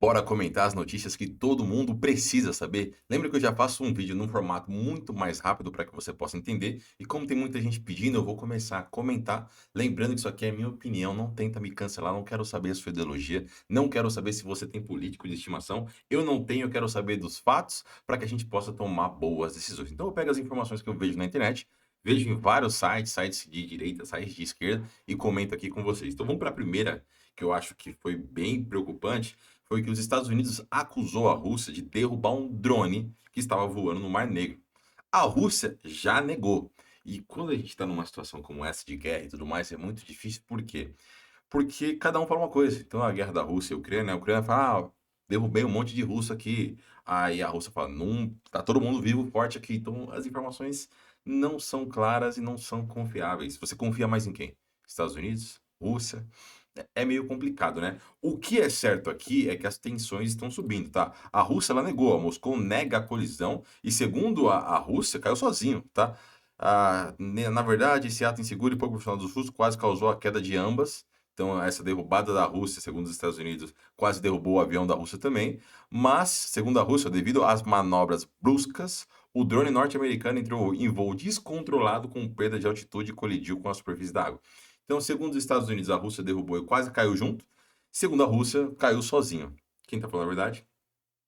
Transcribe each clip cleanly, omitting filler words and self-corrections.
Bora comentar as notícias que todo mundo precisa saber. Lembra que eu já faço um vídeo num formato muito mais rápido para que você possa entender. E como tem muita gente pedindo, eu vou começar a comentar. Lembrando que isso aqui é minha opinião, não tenta me cancelar, não quero saber a sua ideologia, não quero saber se você tem político de estimação. Eu não tenho, eu quero saber dos fatos para que a gente possa tomar boas decisões. Então eu pego as informações que eu vejo na internet, vejo em vários sites, sites de direita, sites de esquerda, e comento aqui com vocês. Então vamos para a primeira, que eu acho que foi bem preocupante, foi que os Estados Unidos acusou a Rússia de derrubar um drone que estava voando no Mar Negro. A Rússia já negou. E quando a gente está numa situação como essa de guerra e tudo mais, é muito difícil. Por quê? Porque cada um fala uma coisa. Então, a guerra da Rússia e Ucrânia, a Ucrânia fala, derrubei um monte de russo aqui. Aí a Rússia fala, não, tá todo mundo vivo, forte aqui. Então, as informações não são claras e não são confiáveis. Você confia mais em quem? Estados Unidos? Rússia? É meio complicado, né? O que é certo aqui é que as tensões estão subindo, tá? A Rússia, ela negou, a Moscou nega a colisão e, segundo a Rússia, caiu sozinho, tá? Na verdade, esse ato inseguro e pouco profissional dos russos quase causou a queda de ambas. Então, essa derrubada da Rússia, segundo os Estados Unidos, quase derrubou o avião da Rússia também. Mas, segundo a Rússia, devido às manobras bruscas, o drone norte-americano entrou em voo descontrolado com perda de altitude e colidiu com a superfície da água. Então, segundo os Estados Unidos, a Rússia derrubou e quase caiu junto. Segundo a Rússia, caiu sozinho. Quem tá falando a verdade?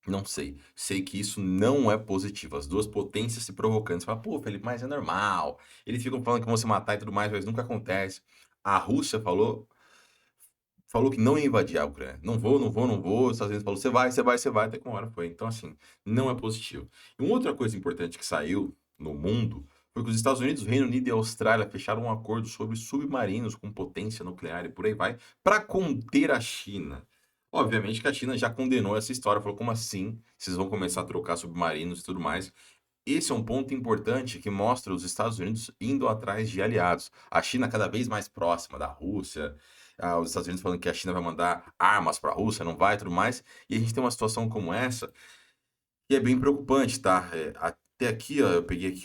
Não sei. Sei que isso não é positivo. As duas potências se provocando. Você fala, pô, Felipe, mas é normal. Eles ficam falando que vão se matar e tudo mais, mas nunca acontece. A Rússia falou que não ia invadir a Ucrânia. Não vou, não vou, não vou. Os Estados Unidos falou, você vai, você vai, você vai. Até que uma hora foi. Então, assim, não é positivo. E uma outra coisa importante que saiu no mundo foi que os Estados Unidos, o Reino Unido e a Austrália fecharam um acordo sobre submarinos com potência nuclear e por aí vai, para conter a China. Obviamente que a China já condenou essa história, falou, como assim? Vocês vão começar a trocar submarinos e tudo mais. Esse é um ponto importante que mostra os Estados Unidos indo atrás de aliados. A China cada vez mais próxima da Rússia, os Estados Unidos falando que a China vai mandar armas para a Rússia, não vai, tudo mais. E a gente tem uma situação como essa que é bem preocupante, tá? Até aqui, ó, eu peguei aqui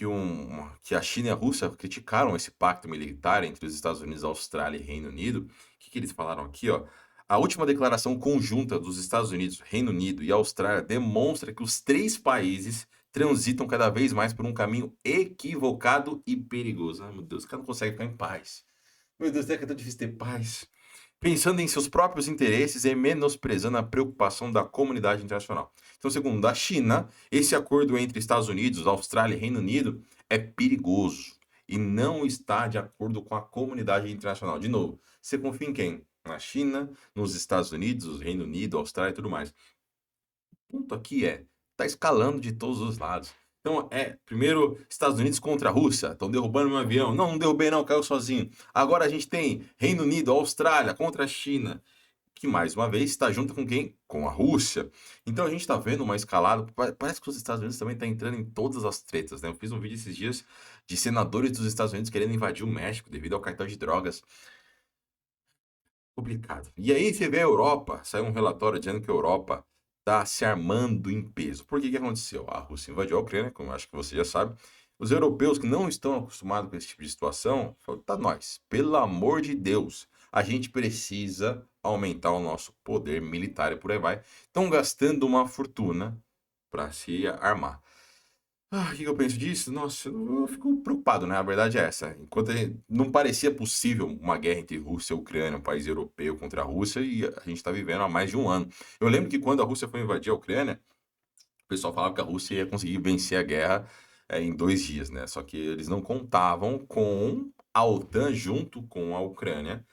que a China e a Rússia criticaram esse pacto militar entre os Estados Unidos, Austrália e Reino Unido. O que que eles falaram aqui, ó? A última declaração conjunta dos Estados Unidos, Reino Unido e Austrália demonstra que os três países transitam cada vez mais por um caminho equivocado e perigoso. Ai, meu Deus, o cara não consegue ficar em paz. Meu Deus, é que é tão difícil ter paz. Pensando em seus próprios interesses e menosprezando a preocupação da comunidade internacional. Então, segundo a China, esse acordo entre Estados Unidos, Austrália e Reino Unido é perigoso e não está de acordo com a comunidade internacional. De novo, você confia em quem? Na China, nos Estados Unidos, Reino Unido, Austrália e tudo mais. O ponto aqui tá escalando de todos os lados. Então, primeiro, Estados Unidos contra a Rússia, estão derrubando meu avião. Não, não derrubei não, caiu sozinho. Agora a gente tem Reino Unido, Austrália contra a China, que mais uma vez está junto com quem? Com a Rússia. Então a gente está vendo uma escalada. Parece que os Estados Unidos também estão entrando em todas as tretas, né? Eu fiz um vídeo esses dias de senadores dos Estados Unidos querendo invadir o México devido ao cartel de drogas. Complicado. E aí você vê a Europa, saiu um relatório dizendo que a Europa está se armando em peso. Por que que aconteceu? A Rússia invadiu a Ucrânia, como eu acho que você já sabe. Os europeus que não estão acostumados com esse tipo de situação, falaram, tá nós, pelo amor de Deus, a gente precisa aumentar o nosso poder militar e por aí vai. Estão gastando uma fortuna para se armar. O que que eu penso disso? Nossa, eu fico preocupado, né? A verdade é essa. Enquanto não parecia possível uma guerra entre Rússia e Ucrânia, um país europeu contra a Rússia, e a gente está vivendo há mais de um ano. Eu lembro que quando a Rússia foi invadir a Ucrânia, o pessoal falava que a Rússia ia conseguir vencer a guerra em 2 dias, né? Só que eles não contavam com a OTAN junto com a Ucrânia.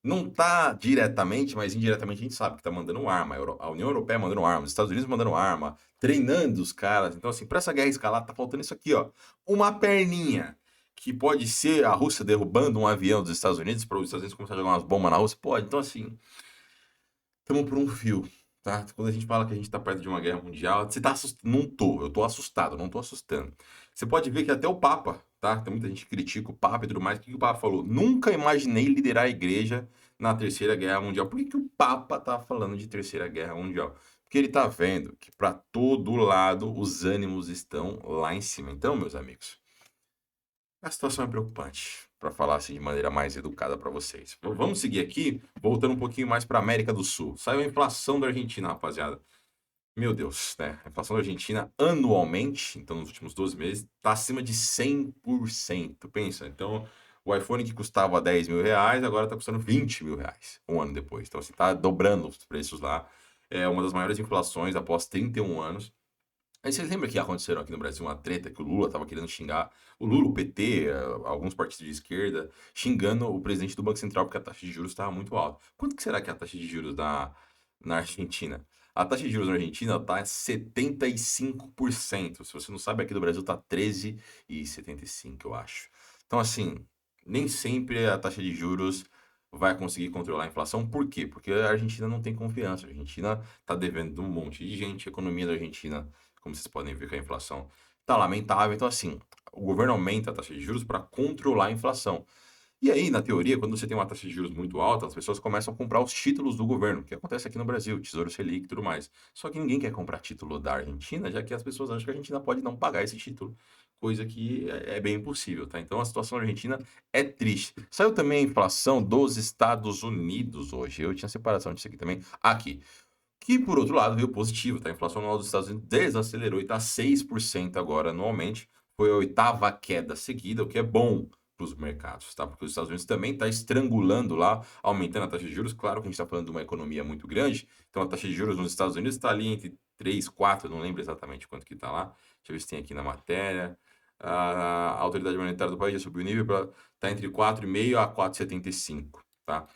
Não tá diretamente, mas indiretamente a gente sabe que tá mandando arma. A União Europeia mandando arma, os Estados Unidos mandando arma, treinando os caras. Então, assim, para essa guerra escalar, tá faltando isso aqui, ó. Uma perninha. Que pode ser a Rússia derrubando um avião dos Estados Unidos para os Estados Unidos começar a jogar umas bombas na Rússia? Pode. Então, assim, estamos por um fio, tá? Quando a gente fala que a gente tá perto de uma guerra mundial, você tá assustado? Não tô. Eu tô assustado, não tô assustando. Você pode ver que até o Papa, tá? Tem muita gente que critica o Papa e tudo mais. O que que o Papa falou? Nunca imaginei liderar a igreja na Terceira Guerra Mundial. Por que que o Papa tá falando de Terceira Guerra Mundial? Porque ele tá vendo que para todo lado os ânimos estão lá em cima. Então, meus amigos, A situação é preocupante, para falar assim de maneira mais educada para vocês. Vamos seguir aqui, voltando um pouquinho mais para a América do Sul. Saiu a inflação da Argentina, rapaziada. Meu Deus, né? A inflação da Argentina anualmente, então nos últimos 12 meses, está acima de 100%. Pensa, então o iPhone que custava R$ 10.000, agora está custando R$ 20.000, um ano depois. Então, assim, tá dobrando os preços lá. É uma das maiores inflações após 31 anos. Aí vocês lembram que aconteceram aqui no Brasil uma treta que o Lula estava querendo xingar, o Lula, o PT, alguns partidos de esquerda, xingando o presidente do Banco Central porque a taxa de juros estava muito alta. Quanto que será que é a taxa de juros na Argentina? A taxa de juros na Argentina está 75%. Se você não sabe, aqui do Brasil está 13,75, eu acho. Então, assim, nem sempre a taxa de juros vai conseguir controlar a inflação. Por quê? Porque a Argentina não tem confiança. A Argentina está devendo um monte de gente, a economia da Argentina, como vocês podem ver, que a inflação tá lamentável. Então, assim, o governo aumenta a taxa de juros para controlar a inflação. E aí, na teoria, quando você tem uma taxa de juros muito alta, as pessoas começam a comprar os títulos do governo, que acontece aqui no Brasil, Tesouro Selic e tudo mais. Só que ninguém quer comprar título da Argentina, já que as pessoas acham que a Argentina pode não pagar esse título, coisa que é bem impossível, tá? Então a situação da Argentina é triste. Saiu também a inflação dos Estados Unidos hoje. Eu tinha separação disso aqui também. Aqui. Que, por outro lado, veio positivo, tá? A inflação anual dos Estados Unidos desacelerou e está 6% agora anualmente. Foi a oitava queda seguida, o que é bom para os mercados, tá? Porque os Estados Unidos também está estrangulando lá, aumentando a taxa de juros. Claro que a gente está falando de uma economia muito grande, então a taxa de juros nos Estados Unidos está ali entre 3, 4, não lembro exatamente quanto que está lá. Deixa eu ver se tem aqui na matéria. A autoridade monetária do país já subiu o nível para tá entre 4,5 a 4,75, tá?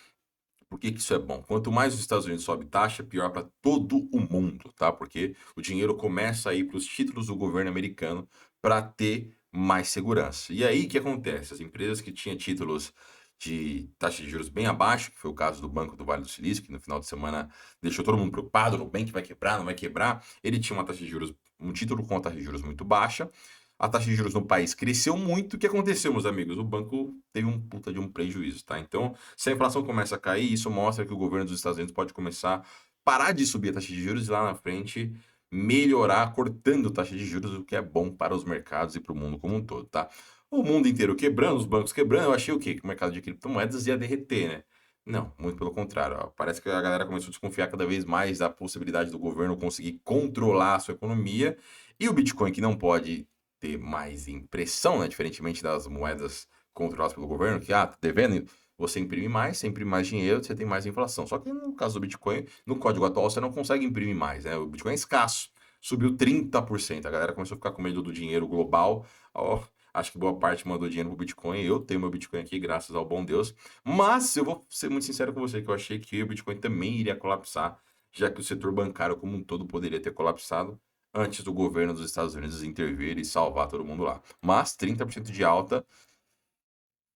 Por que que isso é bom? Quanto mais os Estados Unidos sobe taxa, pior para todo o mundo, tá? Porque o dinheiro começa a ir para os títulos do governo americano para ter mais segurança. E aí, o que acontece? As empresas que tinham títulos de taxa de juros bem abaixo, que foi o caso do Banco do Vale do Silício, que no final de semana deixou todo mundo preocupado, o Nubank vai quebrar, não vai quebrar. Ele tinha uma taxa de juros, um título com uma taxa de juros muito baixa. A taxa de juros no país cresceu muito. O que aconteceu, meus amigos? O banco teve um puta de um prejuízo, tá? Então, se a inflação começa a cair, isso mostra que o governo dos Estados Unidos pode começar a parar de subir a taxa de juros e lá na frente melhorar cortando taxa de juros, o que é bom para os mercados e para o mundo como um todo, tá? O mundo inteiro quebrando, os bancos quebrando, eu achei o quê? Que o mercado de criptomoedas ia derreter, né? Não, muito pelo contrário. Ó. Parece que a galera começou a desconfiar cada vez mais da possibilidade do governo conseguir controlar a sua economia e o Bitcoin, que não pode ter mais impressão, né? Diferentemente das moedas controladas pelo governo, que, tá devendo, você imprime mais dinheiro, você tem mais inflação. Só que no caso do Bitcoin, no código atual, você não consegue imprimir mais, né? O Bitcoin é escasso, subiu 30%. A galera começou a ficar com medo do dinheiro global. Ó, acho que boa parte mandou dinheiro pro Bitcoin. Eu tenho meu Bitcoin aqui, graças ao bom Deus. Mas eu vou ser muito sincero com você, que eu achei que o Bitcoin também iria colapsar, já que o setor bancário como um todo poderia ter colapsado antes do governo dos Estados Unidos intervir e salvar todo mundo lá. Mas 30% de alta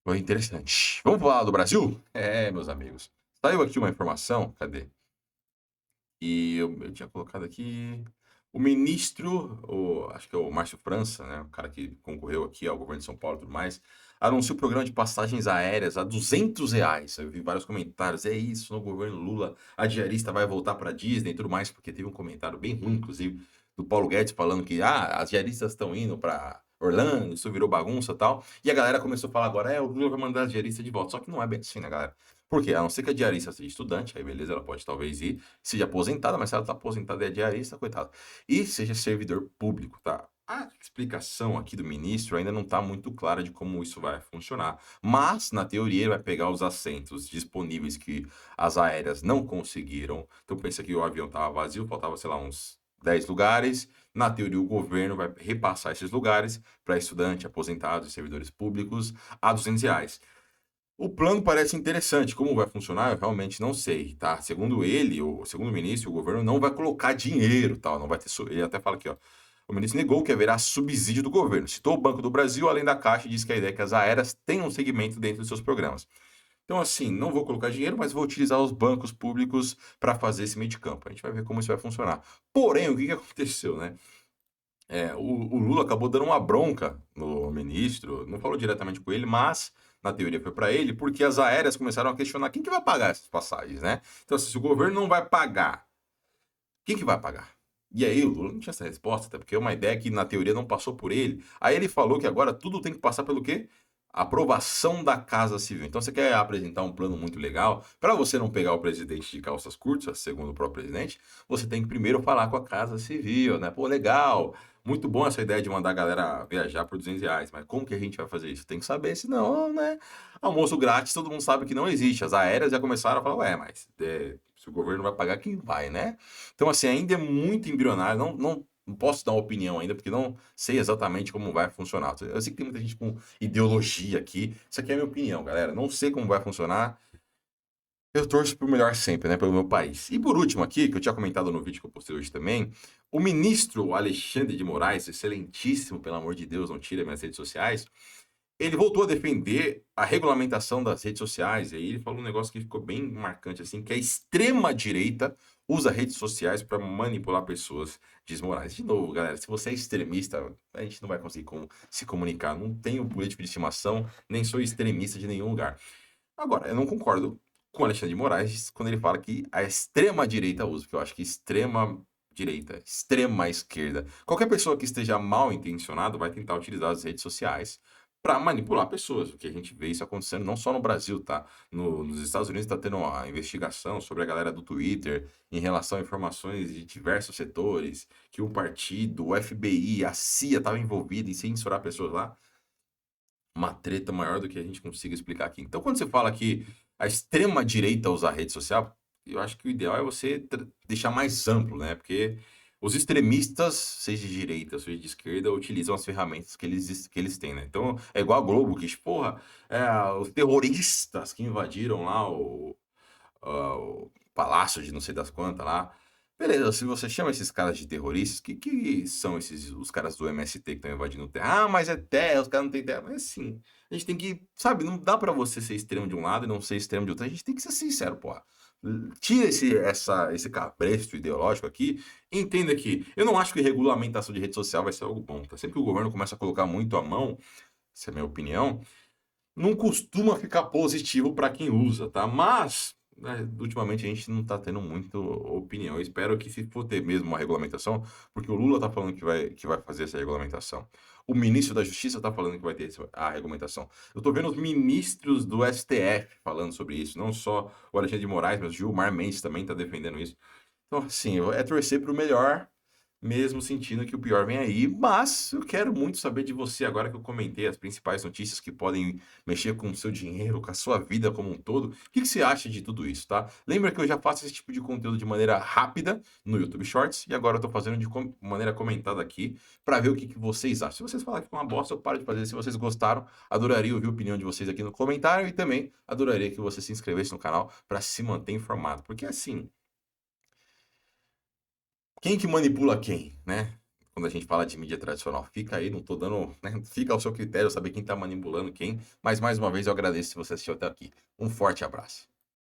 foi interessante. Vamos falar do Brasil? É, meus amigos. Saiu aqui uma informação, cadê? E eu tinha colocado aqui o ministro, acho que é o Márcio França, né, o cara que concorreu aqui ao governo de São Paulo e tudo mais, anunciou o programa de passagens aéreas a R$ 200. Eu vi vários comentários, é isso, no governo Lula, a diarista vai voltar para Disney e tudo mais, porque teve um comentário bem ruim, inclusive, do Paulo Guedes falando que as diaristas estão indo para Orlando, isso virou bagunça e tal. E a galera começou a falar agora, o Lula vai mandar as diaristas de volta. Só que não é bem assim, né, galera? Por quê? A não ser que a diarista seja estudante, aí beleza, ela pode talvez ir, seja aposentada, mas se ela está aposentada e é diarista, coitado. E seja servidor público, tá? A explicação aqui do ministro ainda não está muito clara de como isso vai funcionar. Mas, na teoria, ele vai pegar os assentos disponíveis que as aéreas não conseguiram. Então, pensa que o avião estava vazio, faltava, sei lá, uns 10 lugares. Na teoria, o governo vai repassar esses lugares para estudante, aposentados e servidores públicos a R$ 200. O plano parece interessante. Como vai funcionar, eu realmente não sei, tá? Segundo ele, segundo o ministro, o governo não vai colocar dinheiro, tal, não vai ter. Ele até fala aqui, ó. O ministro negou que haverá subsídio do governo. Citou o Banco do Brasil, além da Caixa, e disse que a ideia é que as aéreas tenham um segmento dentro dos seus programas. Então, assim, não vou colocar dinheiro, mas vou utilizar os bancos públicos para fazer esse meio de campo. A gente vai ver como isso vai funcionar. Porém, o que que aconteceu, né? O Lula acabou dando uma bronca no ministro, não falou diretamente com ele, mas na teoria foi para ele, porque as aéreas começaram a questionar quem que vai pagar essas passagens, né? Então, assim, se o governo não vai pagar, quem que vai pagar? E aí o Lula não tinha essa resposta, até porque é uma ideia que na teoria não passou por ele. Aí ele falou que agora tudo tem que passar pelo quê? aprovação da Casa Civil. Então você quer apresentar um plano muito legal, para você não pegar o presidente de calças curtas, segundo o próprio presidente, você tem que primeiro falar com a Casa Civil, né? Pô, legal, muito bom essa ideia de mandar a galera viajar por R$ 200, mas como que a gente vai fazer isso? Tem que saber, senão, né? Almoço grátis, todo mundo sabe que não existe. As aéreas já começaram a falar, ué, mas se o governo vai pagar, quem vai, né? Então, assim, ainda é muito embrionário, não posso dar uma opinião ainda, porque não sei exatamente como vai funcionar. Eu sei que tem muita gente com ideologia aqui. Isso aqui é a minha opinião, galera. Não sei como vai funcionar. Eu torço pro melhor sempre, né? Pelo meu país. E por último aqui, que eu tinha comentado no vídeo que eu postei hoje também, o ministro Alexandre de Moraes, excelentíssimo, pelo amor de Deus, não tira minhas redes sociais, ele voltou a defender a regulamentação das redes sociais. E aí ele falou um negócio que ficou bem marcante, assim, que a extrema-direita usa redes sociais para manipular pessoas, diz Moraes. De novo, galera, se você é extremista, a gente não vai conseguir se comunicar. Não tenho político de estimação, nem sou extremista de nenhum lugar. Agora, eu não concordo com o Alexandre de Moraes quando ele fala que a extrema-direita usa, porque eu acho que extrema-direita, extrema-esquerda, qualquer pessoa que esteja mal intencionado vai tentar utilizar as redes sociais para manipular pessoas, porque a gente vê isso acontecendo não só no Brasil, tá? Nos Estados Unidos está tendo uma investigação sobre a galera do Twitter em relação a informações de diversos setores, que um partido, o FBI, a CIA estava envolvida em censurar pessoas lá. Uma treta maior do que a gente consiga explicar aqui. Então, quando você fala que a extrema direita usa a rede social, eu acho que o ideal é você deixar mais amplo, né? Porque os extremistas, seja de direita, seja de esquerda, utilizam as ferramentas que eles têm, né? Então, é igual a Globo, que, porra, os terroristas que invadiram lá o palácio de não sei das quantas lá. Beleza, se você chama esses caras de terroristas, que são os caras do MST que estão invadindo terra? Ah, mas é terra, os caras não têm terra. Mas assim, a gente tem que, sabe, não dá pra você ser extremo de um lado e não ser extremo de outro. A gente tem que ser sincero, porra. Tira esse cabresto ideológico aqui e entenda que eu não acho que regulamentação de rede social vai ser algo bom, tá? Sempre que o governo começa a colocar muito a mão, essa é a minha opinião, não costuma ficar positivo para quem usa, tá? Mas, né, ultimamente a gente não tá tendo muita opinião. Eu espero que se for ter mesmo uma regulamentação, porque o Lula tá falando que vai fazer essa regulamentação. O ministro da Justiça tá falando que vai ter a regulamentação. Eu tô vendo os ministros do STF falando sobre isso, não só o Alexandre de Moraes, mas o Gilmar Mendes também tá defendendo isso. Então, assim, é torcer para o melhor, mesmo sentindo que o pior vem aí. Mas eu quero muito saber de você, agora que eu comentei as principais notícias que podem mexer com o seu dinheiro, com a sua vida como um todo. O que você acha de tudo isso, tá? Lembra que eu já faço esse tipo de conteúdo de maneira rápida no YouTube Shorts e agora eu tô fazendo de maneira comentada aqui para ver o que vocês acham. Se vocês falarem que é uma bosta, eu paro de fazer. Se vocês gostaram, adoraria ouvir a opinião de vocês aqui no comentário e também adoraria que você se inscrevesse no canal para se manter informado. Porque assim, quem que manipula quem, né? Quando a gente fala de mídia tradicional, fica aí, não tô dando, né? Fica ao seu critério saber quem tá manipulando quem. Mas mais uma vez eu agradeço se você assistiu até aqui. Um forte abraço.